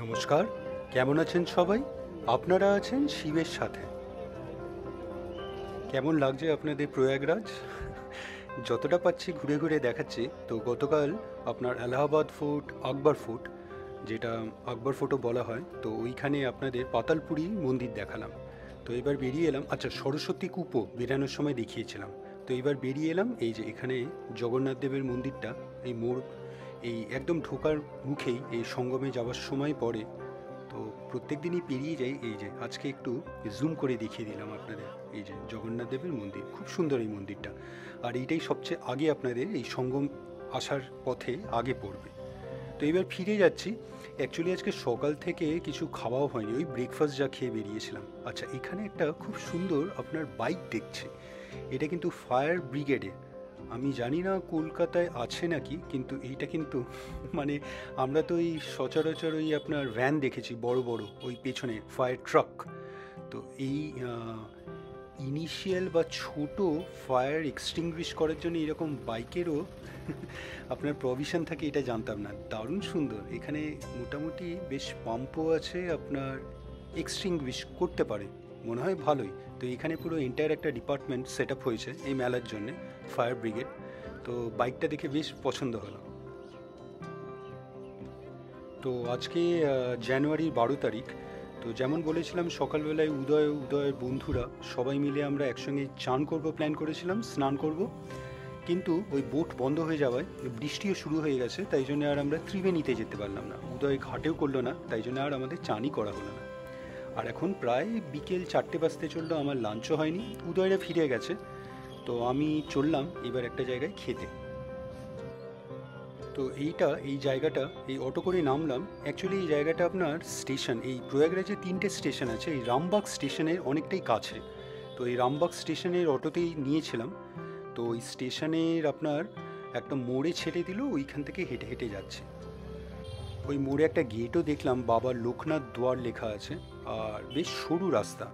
নমস্কার, কেমন আছেন সবাই? আপনারা আছেন শিবের সাথে। কেমন লাগছে আপনাদের প্রয়াগরাজ? যতটা পাচ্ছি ঘুরে ঘুরে দেখাচ্ছি। তো গতকাল আপনার এলাহাবাদ ফোর্ট, আকবর ফোর্ট, যেটা আকবর ফোর্টও বলা হয়, তো ওইখানে আপনাদের পাতালপুরি মন্দির দেখালাম। তো এবার বেরিয়ে এলাম, আচ্ছা সরস্বতী কূপও বেরানোর সময় দেখিয়েছিলাম। তো এবার বেরিয়ে এলাম এই যে এখানে জগন্নাথ দেবের মন্দিরটা, এই মোড়, এই একদম ঢোকার মুখেই এই সঙ্গমে যাওয়ার সময় পড়ে। তো প্রত্যেক দিনই পেরিয়ে যাই, এই যে আজকে একটু জুম করে দেখিয়ে দিলাম আপনাদের। এই যে জগন্নাথ দেবের মন্দির, খুব সুন্দর এই মন্দিরটা। আর এইটাই সবচেয়ে আগে আপনাদের এই সঙ্গম আসার পথে আগে পড়বে। তো এবার ফিরে যাচ্ছি। অ্যাকচুয়ালি আজকে সকাল থেকে কিছু খাওয়াও হয়নি, ওই ব্রেকফাস্ট যা খেয়ে বেরিয়েছিলাম। আচ্ছা, এখানে একটা খুব সুন্দর আপনার বাইক দেখছি। এটা কিন্তু ফায়ার ব্রিগেডে। আমি জানি না কলকাতায় আছে নাকি, কিন্তু এইটা কিন্তু মানে আমরা তো এই সচরাচর ওই আপনার ভ্যান দেখেছি বড় বড়, ওই পেছনে ফায়ার ট্রাক। তো এই ইনিশিয়াল বা ছোট ফায়ার এক্সটিংগুইশ করার জন্য এরকম বাইকেরও আপনার প্রভিশন থাকে, এটা জানতাম না। দারুণ সুন্দর। এখানে মোটামুটি বেশ পাম্পও আছে, আপনার এক্সটিংগুইশ করতে পারে, মনে হয় ভালোই। তো এখানে পুরো এন্টায়ার একটা ডিপার্টমেন্ট সেট আপ হয়েছে এই মেলার জন্যে, ফায়ার ব্রিগেড। তো বাইকটা দেখে বেশ পছন্দ হলো। তো আজকে জানুয়ারির 12 তারিখ। তো যেমন বলেছিলাম সকালবেলায় উদয়ের বন্ধুরা সবাই মিলে আমরা একসঙ্গে চান করব প্ল্যান করেছিলাম, স্নান করব। কিন্তু ওই বোট বন্ধ হয়ে যাওয়ায় বৃষ্টিও শুরু হয়ে গেছে, তাই জন্য আর আমরা ত্রিবেণীতে যেতে পারলাম না। উদয় ঘাটেও করলো না, তাই জন্য আর আমাদের চানই করা হলো না। আর এখন প্রায় বিকেল 4টে বাজতে চললো, আমার লাঞ্চও হয়নি, উদয়রা ফিরে গেছে। তো আমি চললাম এবার একটা জায়গায় খেতে। তো এই জায়গাটা, এই অটো করে নামলাম। অ্যাকচুয়ালি এই জায়গাটা আপনার স্টেশন, এই প্রয়াগরাজে 3টে স্টেশন আছে, এই রামবাগ স্টেশনের অনেকটাই কাছে। তো এই রামবাগ স্টেশনের অটোতেই নিয়েছিলাম। তো ওই স্টেশনের আপনার একটা মোড়ে ছেড়ে দিল, ওইখান থেকে হেঁটে হেঁটে যাচ্ছে। ওই মোড়ে একটা গেটও দেখলাম, বাবা লোকনাথ দুয়ার লেখা আছে। আর বেশ সরু রাস্তা।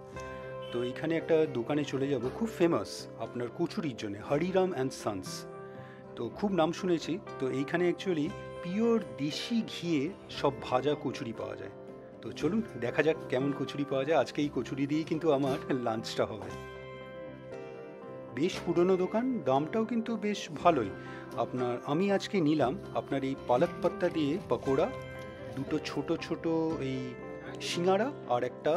তো এইখানে একটা দোকানে চলে যাব, খুব ফেমাস আপনার কচুরির জন্য, হরিরাম অ্যান্ড সন্স। তো খুব নাম শুনেছি। তো এইখানে অ্যাকচুয়ালি পিওর দেশি ঘিয়ে সব ভাজা কচুরি পাওয়া যায়। তো চলুন দেখা যাক কেমন কচুরি পাওয়া যায়। আজকে এই কচুরি দিয়েই কিন্তু আমার লাঞ্চটা হবে। বেশ পুরনো দোকান, দামটাও কিন্তু বেশ ভালোই। আপনার আমি আজকে নিলাম আপনার এই পালক পাত্তা দিয়ে পকোড়া, দুটো ছোট ছোট এই সিঙ্গারা, আর একটা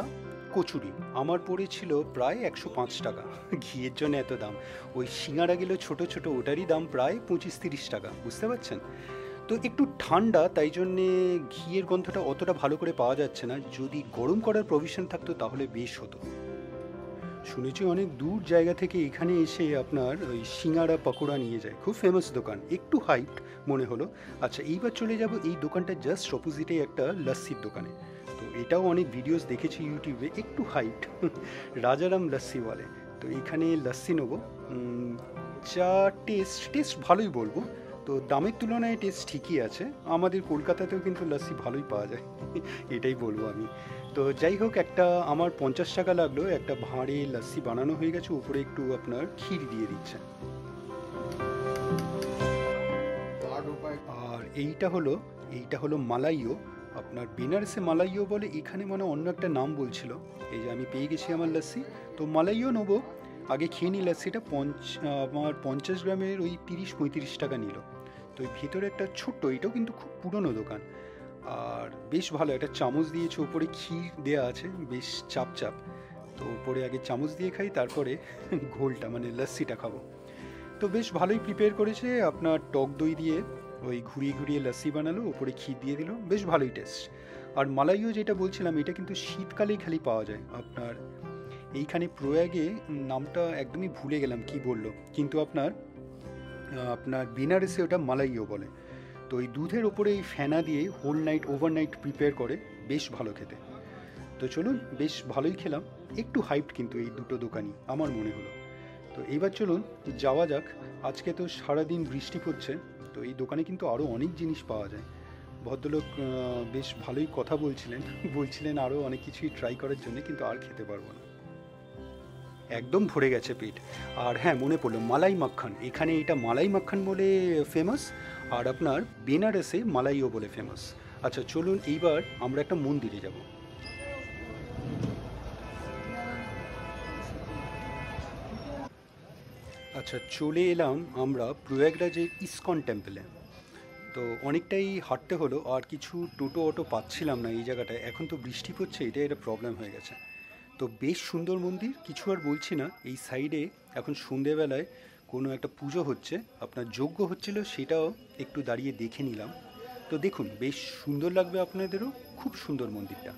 কচুরি। আমার পড়েছিল প্রায় 105 টাকা। ঘিয়ের জন্য এত দাম। ওই সিঙ্গারাগুলো ছোট ছোট, ওটারই দাম প্রায় 25-30 টাকা, বুঝতে পারছেন? তো একটু ঠান্ডা, তাই জন্যে ঘিয়ের গন্ধটা অতটা ভালো করে পাওয়া যাচ্ছে না। যদি গরম করার প্রভিশন থাকতো তাহলে বেশ হতো। শুনেছি অনেক দূর জায়গা থেকে এখানে এসে আপনার ওই সিঙ্গারা পকোড়া নিয়ে যায়, খুব ফেমাস দোকান, একটু হাইট মনে হলো। আচ্ছা, এইবার চলে যাব এই দোকানটা জাস্ট অপোজিটে একটা লস্যির দোকানে। তো এটাও অনেক ভিডিওস দেখেছি ইউটিউবে, একটু হাইট, রাজারাম লস্যি বলে। তো এইখানে লস্যি নেবো। যা টেস্ট ভালোই বলবো। তো দামের তুলনায় টেস্ট ঠিকই আছে। আমাদের কলকাতাতেও কিন্তু লস্যি ভালোই পাওয়া যায়, এটাই বলবো আমি। তো যাই হোক, একটা আমার 50 টাকা লাগলো, একটা ভাঁড়ে লস্যি বানানো হয়ে গেছে, উপরে একটু আপনার ক্ষীর দিয়ে দিচ্ছে। আর এইটা হলো মালাইও। আপনার বেনারসে মালাইও বলে, এখানে মানে অন্য একটা নাম বলছিল। এই যে আমি পেয়ে গেছি আমার লস্যি। তো মালাইও নেবো। আগে খেয়ে নিই লস্যিটা। আমার 50 গ্রামের ওই 30-35 টাকা নিল। তো ওই ভেতরে একটা ছোট্ট, এটাও কিন্তু খুব পুরনো দোকান। আর বেশ ভালো, একটা চামচ দিয়েছে, উপরে ক্ষীর দেওয়া আছে, বেশ চাপ চাপ। তো উপরে আগে চামচ দিয়ে খাই, তারপরে ঘোলটা মানে লস্যিটা খাবো। তো বেশ ভালোই প্রিপেয়ার করেছে, আপনার টক দই দিয়ে ওই ঘুরিয়ে ঘুরিয়ে লস্যি বানালো, ওপরে ক্ষীর দিয়ে দিল, বেশ ভালোই টেস্ট। আর মালাইও যেটা বলছিলাম, এটা কিন্তু শীতকালেই খালি পাওয়া যায় আপনার এইখানে প্রয়াগে। নামটা একদমই ভুলে গেলাম কি বললো, কিন্তু আপনার আপনার বেনারসে ওটা মালাইও বলে। তো এই দুধের ওপরে এই ফেনা দিয়ে হোল নাইট ওভারনাইট প্রিপেয়ার করে, বেশ ভালো খেতে। তো চলুন, বেশ ভালোই খেলাম। একটু হাইট কিন্তু এই দুটো দোকানই আমার মনে হলো। তো এইবার চলুন যাওয়া যাক। আজকে তো সারাদিন বৃষ্টি পড়ছে। তো এই দোকানে কিন্তু আরও অনেক জিনিস পাওয়া যায়। ভদ্রলোক বেশ ভালোই কথা বলছিলেন, বলছিলেন আরও অনেক কিছুই ট্রাই করার জন্য, কিন্তু আর খেতে পারবো না, একদম ভরে গেছে পেট। আর হ্যাঁ, মনে পড়লো মালাই মাখন, এখানে এটা মালাই মাখন বলে ফেমাস। আর আপনার বেনারসে মালাইও বলে ফেমাস। আচ্ছা চলুন এইবার আমরা একটা মন্দিরে যাব। আচ্ছা চলে এলাম আমরা প্রয়াগরাজের ইসকন টেম্পলে। তো অনেকটাই হাঁটতে হলো, আর কিছু টোটো অটো পাচ্ছিলাম না এই জায়গাটায়। এখন তো বৃষ্টি পড়ছে, এটাই একটা প্রবলেম হয়ে গেছে। তো বেশ সুন্দর মন্দির, কিছু আর বলছি না। এই সাইডে এখন সন্ধেবেলায় কোনো একটা পুজো হচ্ছে, আপনার যজ্ঞ হচ্ছিল, সেটাও একটু দাঁড়িয়ে দেখে নিলাম। তো দেখুন বেশ সুন্দর লাগবে আপনাদেরও, খুব সুন্দর মন্দিরটা।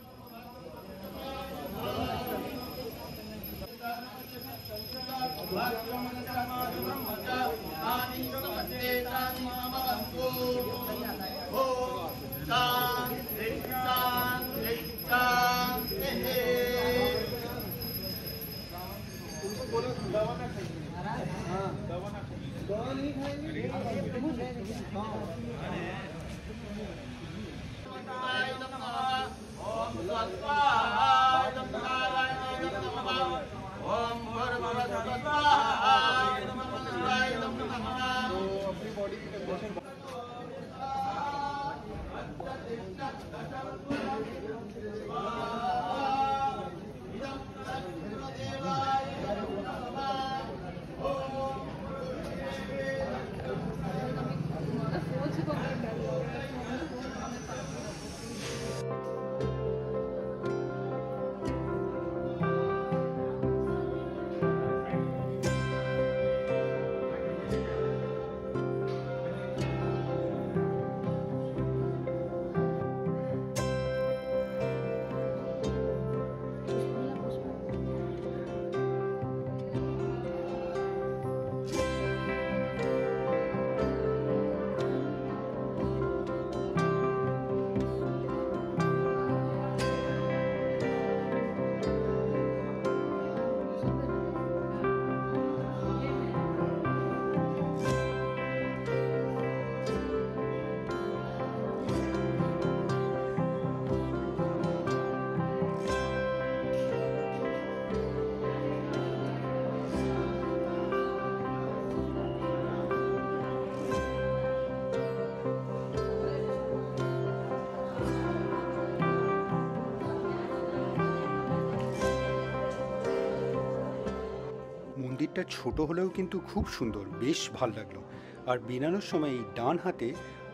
মন্দিরটা ছোট হলেও কিন্তু খুব সুন্দর, বেশ ভাল লাগলো। আর বেরানোর সময় এই ডান হাতে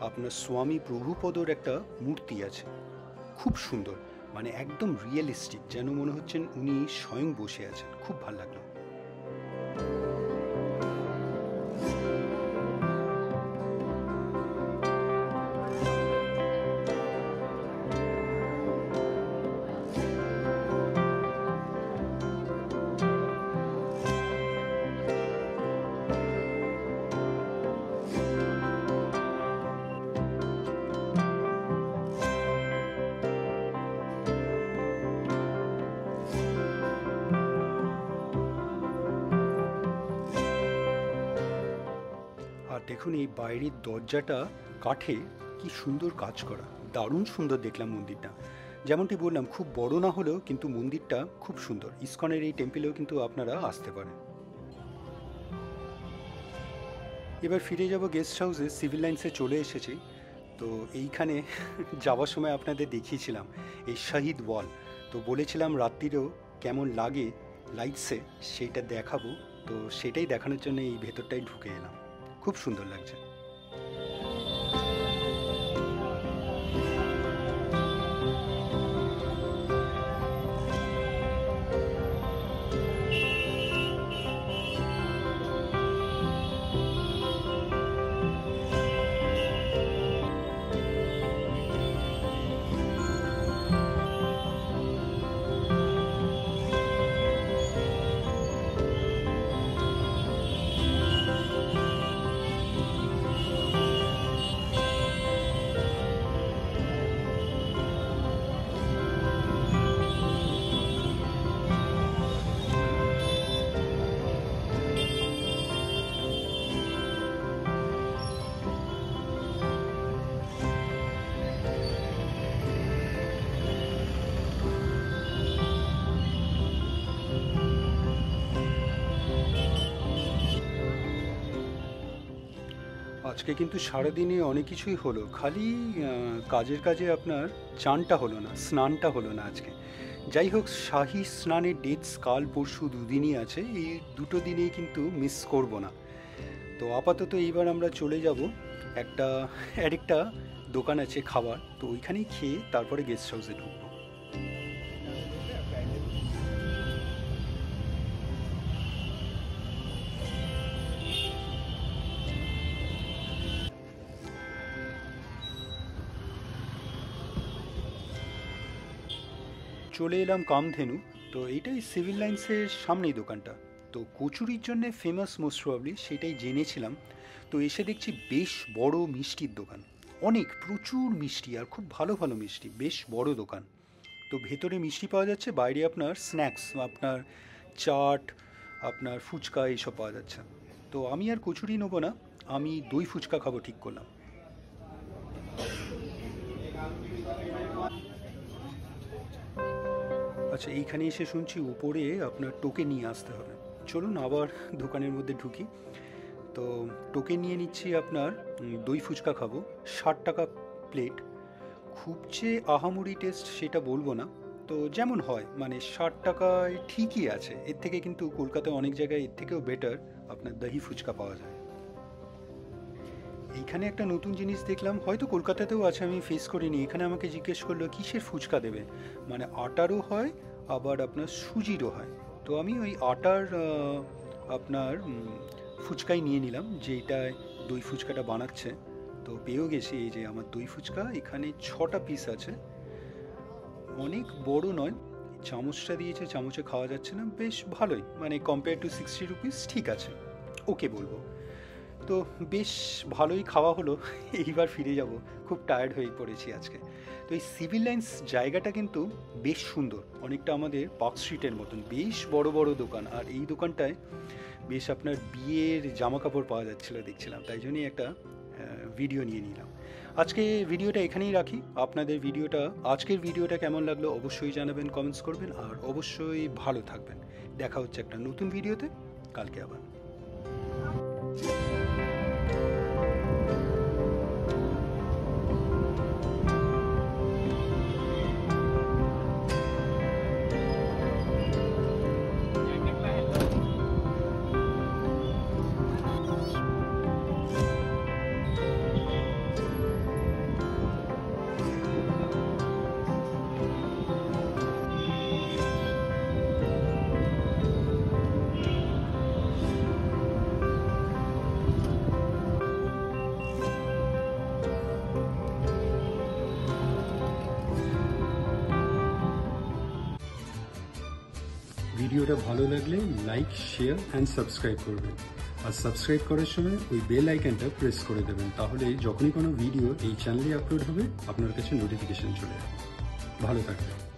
আপনার স্বামী প্রভুপদর একটা মূর্তি আছে, খুব সুন্দর, মানে একদম রিয়েলিস্টিক, যেন মনে হচ্ছেন উনি স্বয়ং বসে আছেন। খুব ভাল লাগলো। আর দেখুন এই বাইরের দরজাটা কাঠে, কি সুন্দর কাজ করা, দারুণ সুন্দর দেখলাম মন্দিরটা। যেমনটি বললাম, খুব বড় না হলেও কিন্তু মন্দিরটা খুব সুন্দর। ইসকনের এই টেম্পলেও কিন্তু আপনারা আসতে পারেন। এবার ফিরে যাব গেস্ট হাউসে, সিভিল লাইন্সে চলে এসেছি। তো এইখানে যাওয়ার সময় আপনাদের দেখিয়েছিলাম এই শহীদ ওয়াল, তো বলেছিলাম রাত্রিরেও কেমন লাগে লাইটসে সেইটা দেখাবো। তো সেটাই দেখানোর জন্য এই ভেতরটাই ঢুকে এলাম, খুব সুন্দর লাগছে। আজকে কিন্তু সারাদিনে অনেক কিছুই হলো, খালি কাজের কাজে আপনার চানটা হলো না, স্নানটা হলো না আজকে। যাই হোক, শাহী স্নানের ডেটস কাল পরশু দুদিনই আছে, এই দুটো দিনেই কিন্তু মিস করব না। তো আপাতত এইবার আমরা চলে যাব একটা আরেকটা দোকান আছে খাবার, তো ওইখানেই খেয়ে তারপরে গেস্ট হাউসে ঢুকবো। চলে এলাম কামধেনু। তো এইটাই সিভিল লাইন্সের সামনেই দোকানটা। তো কচুরির জন্য ফেমাস মোস্ট প্রবাবলি, সেটাই জেনেছিলাম। তো এসে দেখছি বেশ বড় মিষ্টির দোকান, অনেক প্রচুর মিষ্টি আর খুব ভালো ভালো মিষ্টি, বেশ বড় দোকান। তো ভেতরে মিষ্টি পাওয়া যাচ্ছে, বাইরে আপনার স্ন্যাক্স, আপনার চাট, আপনার ফুচকা এইসব পাওয়া যাচ্ছে। তো আমি আর কচুরি নেবো না, আমি দই ফুচকা খাবো ঠিক করলাম। আচ্ছা, এইখানে এসে শুনছি উপরে আপনার টোকেন নিয়ে আসতে হবে। চলুন আবার দোকানের মধ্যে ঢুকি। তো টোকেন নিয়ে নিচ্ছি আপনার, দই ফুচকা খাবো, 60 টাকা প্লেট। খুব যে আহামরি টেস্ট সেটা বলবো না, তো যেমন হয় মানে 60 টাকায় ঠিকই আছে। এর থেকে কিন্তু কলকাতায় অনেক জায়গায় এর থেকেও বেটার আপনার দহি ফুচকা পাওয়া যায়। এইখানে একটা নতুন জিনিস দেখলাম, হয়তো কলকাতাতেও আছে, আমি ফেস করিনি। এখানে আমাকে জিজ্ঞেস করলো কিসের ফুচকা দেবে, মানে আটারও হয় আবার আপনার সুজিরও হয়। তো আমি ওই আটার আপনার ফুচকাই নিয়ে নিলাম, যেইটায় দই ফুচকাটা বানাচ্ছে। তো পেয়েও গেছি, এই যে আমার দই ফুচকা, এখানে 6টা পিস আছে, অনেক বড় নয়। চামচটা দিয়েছে, চামচে খাওয়া যাচ্ছে না, বেশ ভালোই, মানে কম্পেয়ার টু 60 রুপিস ঠিক আছে, ওকে বলবো। তো বেশ ভালোই খাওয়া হলো। এইবার ফিরে যাব, খুব টায়ার্ড হয়ে পড়েছি আজকে। তো এই সিভিল লাইন্স জায়গাটা কিন্তু বেশ সুন্দর, অনেকটা আমাদের পার্ক স্ট্রিটের মতন, বেশ বড় বড় দোকান। আর এই দোকানটায় বেশ আপনার বিয়ের জামা কাপড় পাওয়া যাচ্ছিলো দেখছিলাম, তাই জন্যই একটা ভিডিও নিয়ে নিলাম। আজকে ভিডিওটা এখানেই রাখি। আপনাদের আজকের ভিডিওটা কেমন লাগলো অবশ্যই জানাবেন, কমেন্টস করবেন, আর অবশ্যই ভালো থাকবেন। দেখা হচ্ছে একটা নতুন ভিডিওতে কালকে আবার। ভিডিওটা ভালো লাগলে লাইক, শেয়ার অ্যান্ড সাবস্ক্রাইব করবেন। আর সাবস্ক্রাইব করার সময় ওই বেল আইকনটা প্রেস করে দেবেন, তাহলে যখনই কোনো ভিডিও এই চ্যানেলে আপলোড হবে আপনার কাছে নোটিফিকেশন চলে যাবে। ভালো থাকবেন।